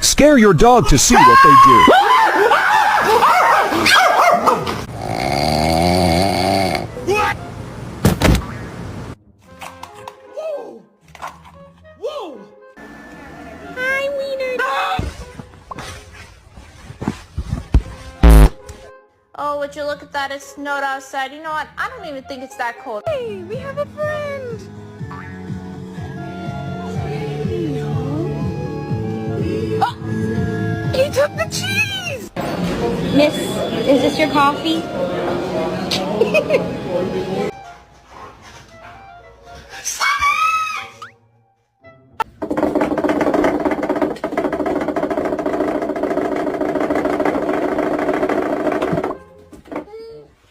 Scare your dog to see what they do. Hi, Wiener. Oh, would you look at that? It snowed outside. You know what? I don't even think it's that cold. Hey, we have a friend. Oh, he took the cheese. Miss, is this your coffee?